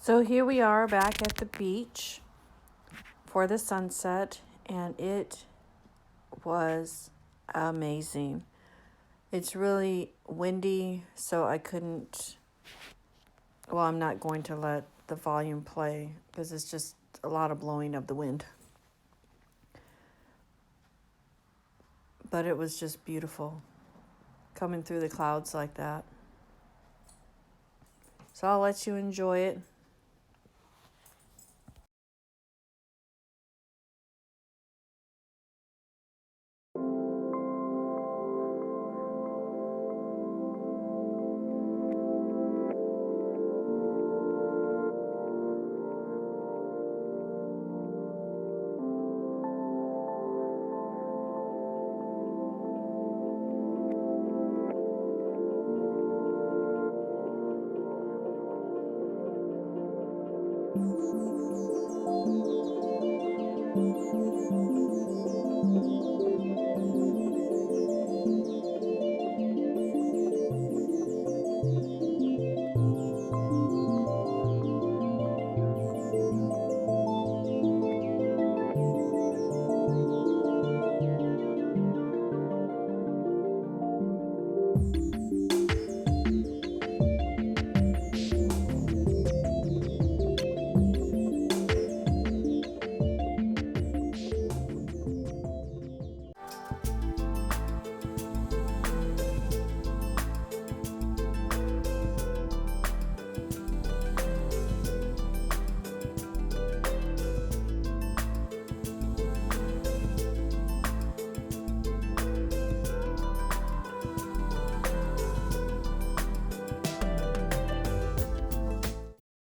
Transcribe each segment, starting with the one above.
So here we are back at the beach for the sunset, and it was amazing. It's really windy, so I'm not going to let the volume play because it's just a lot of blowing of the wind. But it was just beautiful coming through the clouds like that. So I'll let you enjoy it.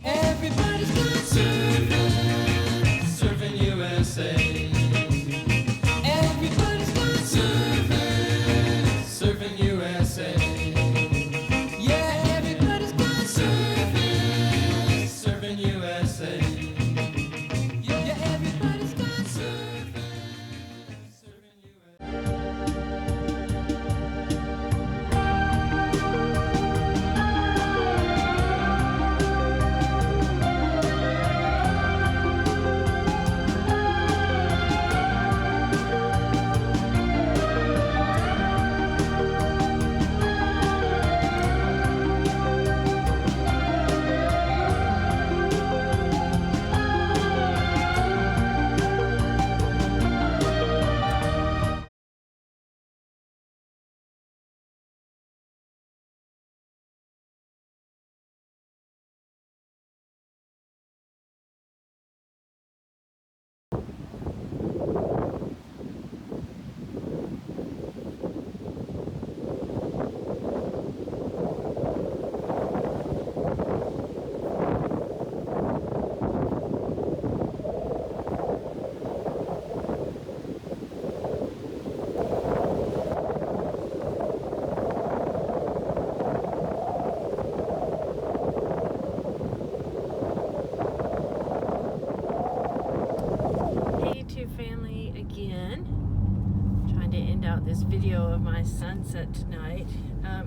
Everybody's gone surfing, surfing USA. Everybody's gone surfing, surfing USA. Yeah, everybody's gone surfing, surfing USA. Yeah, everybody's gone surfing, surfing USA. Hey YouTube family again. Trying to end out this video of my sunset tonight.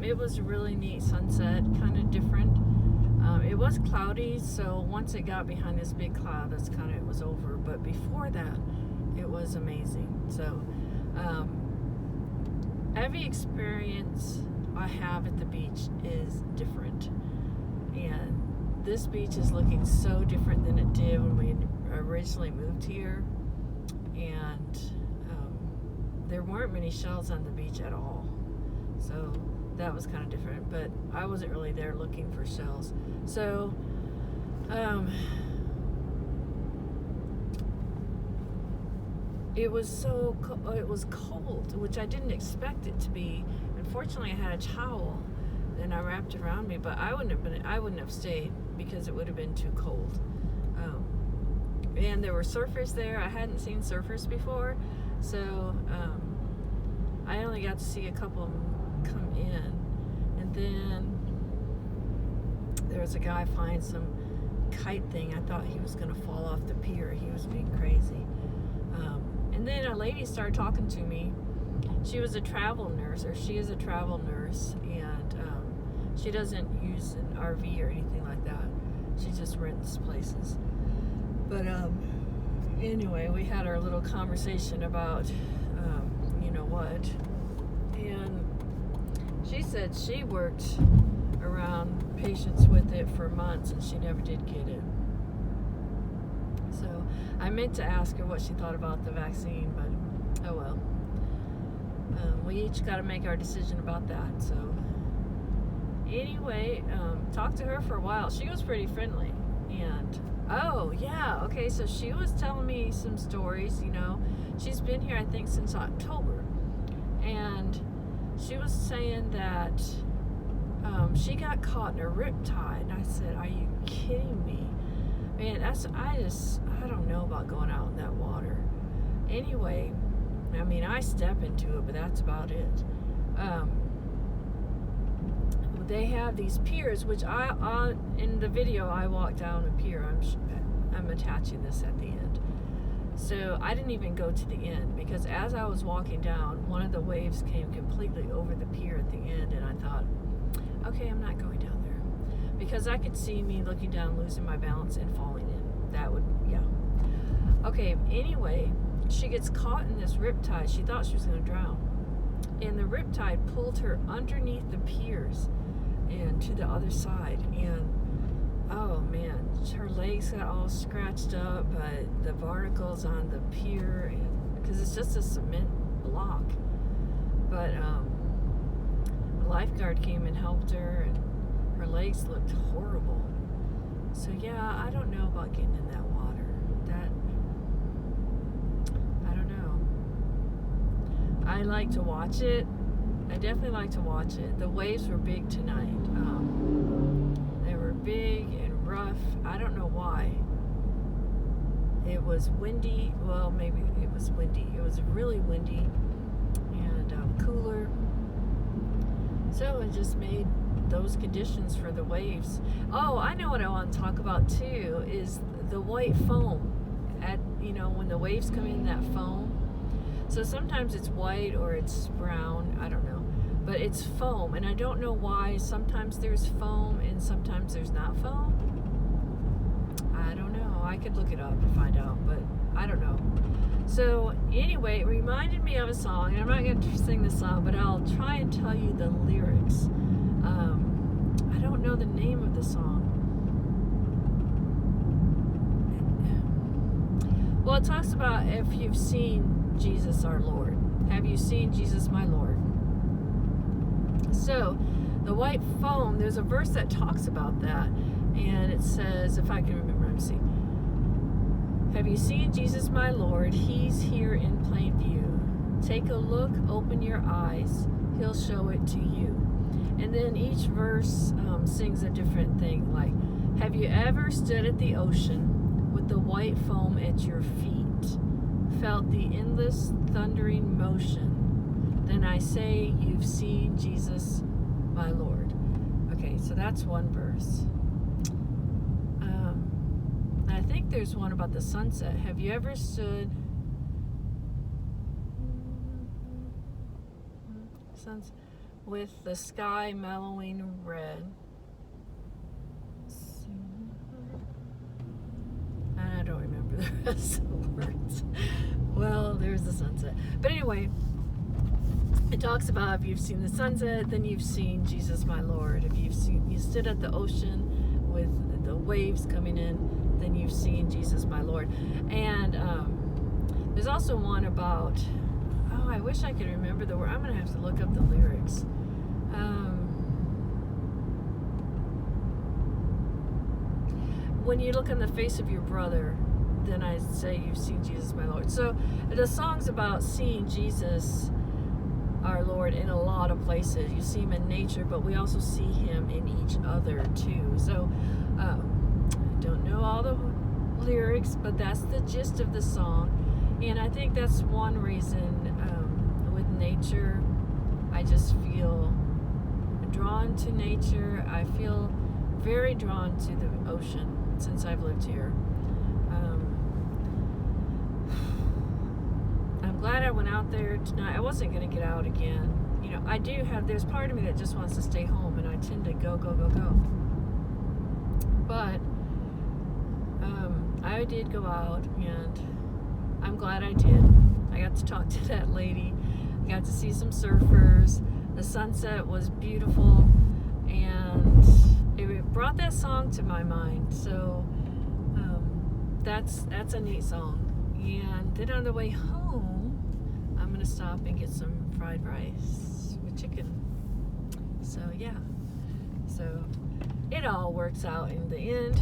It was a really neat sunset, kind of different. It was cloudy, so once it got behind this big cloud, it was over. But before that, it was amazing. So every experience I have at the beach is different, and this beach is looking so different than it did when we originally moved here. And there weren't many shells on the beach at all, so that was kind of different. But I wasn't really there looking for shells, so it was cold, which I didn't expect it to be. Unfortunately, I had a towel and I wrapped it around me, but I wouldn't have stayed because it would have been too cold. And there were surfers there. I hadn't seen surfers before, so I only got to see a couple of them come in. And then there was a guy flying some kite thing. I thought he was going to fall off the pier. He was being crazy. And then a lady started talking to me. She is a travel nurse, and she doesn't use an RV or anything like that. She just just rents places. But anyway, we had our little conversation about you know what, and she said she worked around patients with it for months and she never did get it. So I meant to ask her what she thought about the vaccine, but oh well. We each got to make our decision about that. So anyway, talked to her for a while. She was pretty friendly. And oh yeah, okay, so she was telling me some stories. You know, she's been here I think since October, and she was saying that she got caught in a riptide. And I said, are you kidding me? Man, I don't know about going out in that water. Anyway, I mean, I step into it, but that's about it. They have these piers, which in the video I walked down a pier. I'm attaching this at the end. So I didn't even go to the end, because as I was walking down, one of the waves came completely over the pier at the end, and I thought, okay, I'm not going down there, because I could see me looking down, losing my balance, and falling in. That would, yeah. Okay, anyway, she gets caught in this riptide. She thought she was going to drown. And the riptide pulled her underneath the piers and to the other side. And, oh man, her legs got all scratched up by the barnacles on the pier, because it's just a cement block. But a lifeguard came and helped her, and her legs looked horrible. So yeah, I don't know about getting in that water. I don't know. I like to watch it. I definitely like to watch it. The waves were big tonight. They were big and rough. I don't know why. It was windy. Well, maybe it was windy. It was really windy and cooler. So it just made those conditions for the waves. Oh, I know what I want to talk about too, is the white foam. When the waves come in, that foam. So sometimes it's white or it's brown, I don't know. But it's foam, and I don't know why sometimes there's foam and sometimes there's not foam. I don't know. I could look it up and find out, but I don't know. So anyway, it reminded me of a song, and I'm not going to sing the song, but I'll try and tell you the lyrics. I don't know the name of the song. Well, it talks about if you've seen Jesus our Lord. Have you seen Jesus my Lord? So the white foam, there's a verse that talks about that, and it says, if I can remember, let me see. Have you seen Jesus my Lord? He's here in plain view. Take a look, open your eyes, he'll show it to you. And then each verse sings a different thing, like, have you ever stood at the ocean with the white foam at your feet, felt the endless thundering motion? Then I say you've seen Jesus my Lord. Okay, so that's one verse. I think there's one about the sunset. Have you ever stood with the sky mellowing red? I don't remember the rest of the words. Well, there's the sunset. But anyway, it talks about if you've seen the sunset, then you've seen Jesus my Lord. If you stood at the ocean with the waves coming in, then you've seen Jesus my Lord. And there's also one about, oh, I wish I could remember the word. I'm going to have to look up the lyrics. When you look on the face of your brother, then I say you've seen Jesus my Lord. So the song's about seeing Jesus our Lord in a lot of places. You see him in nature, but we also see him in each other too. So I don't know all the lyrics, but that's the gist of the song. And I think that's one reason with nature, I just feel drawn to nature. I feel very drawn to the ocean since I've lived here. I'm glad I went out there tonight. I wasn't going to get out again. There's part of me that just wants to stay home, and I tend to go. But I did go out, and I'm glad I did. I got to talk to that lady. I got to see some surfers. The sunset was beautiful, and it brought that song to my mind. So that's a neat song. And then on the way home, I'm gonna stop and get some fried rice with chicken. So yeah, so it all works out in the end.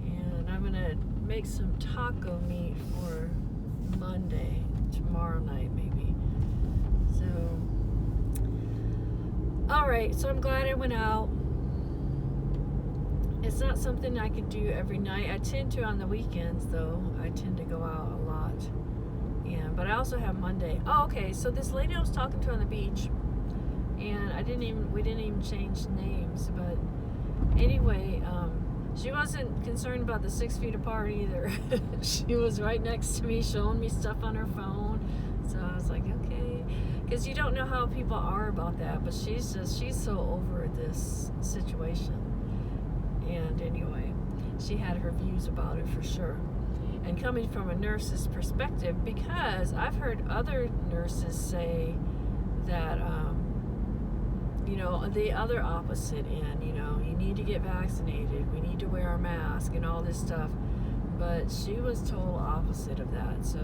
And I'm gonna make some taco meat for Monday, tomorrow night maybe. So all right, so I'm glad I went out. It's not something I can do every night. I tend to on the weekends, though. I tend to go out a lot. Yeah, but I also have Monday. Oh, okay. So this lady I was talking to on the beach, and we didn't even change names. But anyway, she wasn't concerned about the 6 feet apart either. She was right next to me, showing me stuff on her phone. So I was like, okay, because you don't know how people are about that. But she's so over this situation. And anyway, she had her views about it for sure. And coming from a nurse's perspective, because I've heard other nurses say that, the other opposite end, you need to get vaccinated, we need to wear a mask and all this stuff. But she was total opposite of that. So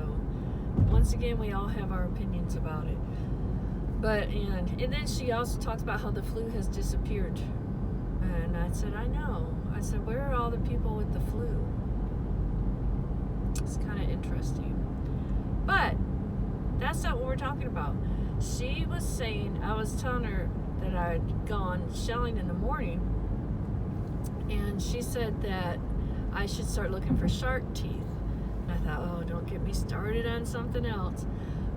once again, we all have our opinions about it. But, and then she also talks about how the flu has disappeared. And I said, I know. I said, where are all the people with the flu? It's kind of interesting. But that's not what we're talking about. She was saying, I was telling her that I'd gone shelling in the morning. And she said that I should start looking for shark teeth. And I thought, oh, don't get me started on something else.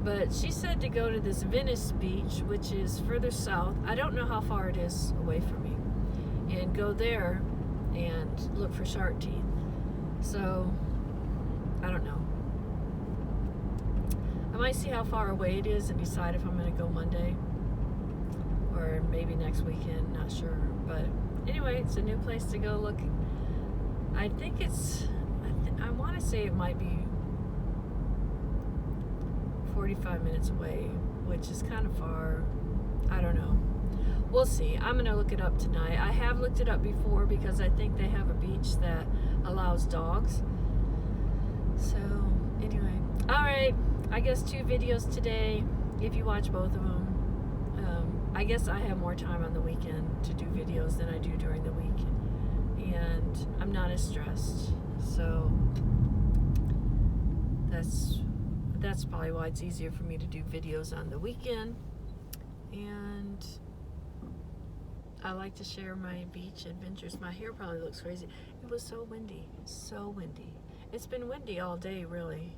But she said to go to this Venice beach, which is further south. I don't know how far it is away from me. And go there and look for shark teeth. So, I don't know. I might see how far away it is and decide if I'm going to go Monday or maybe next weekend, not sure. But anyway, it's a new place to go look. I think I want to say it might be 45 minutes away, which is kind of far. I don't know. We'll see. I'm going to look it up tonight. I have looked it up before because I think they have a beach that allows dogs. So, anyway. Alright. I guess 2 videos today, if you watch both of them. I guess I have more time on the weekend to do videos than I do during the week. And I'm not as stressed. So, that's probably why it's easier for me to do videos on the weekend. And I like to share my beach adventures. My hair probably looks crazy. It was so windy. So windy. It's been windy all day, really.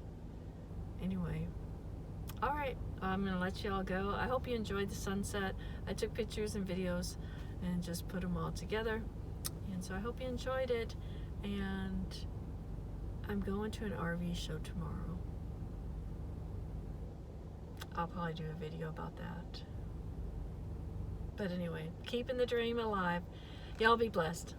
Anyway. Alright. I'm going to let you all go. I hope you enjoyed the sunset. I took pictures and videos and just put them all together. And so I hope you enjoyed it. And I'm going to an RV show tomorrow. I'll probably do a video about that. But anyway, keeping the dream alive. Y'all be blessed.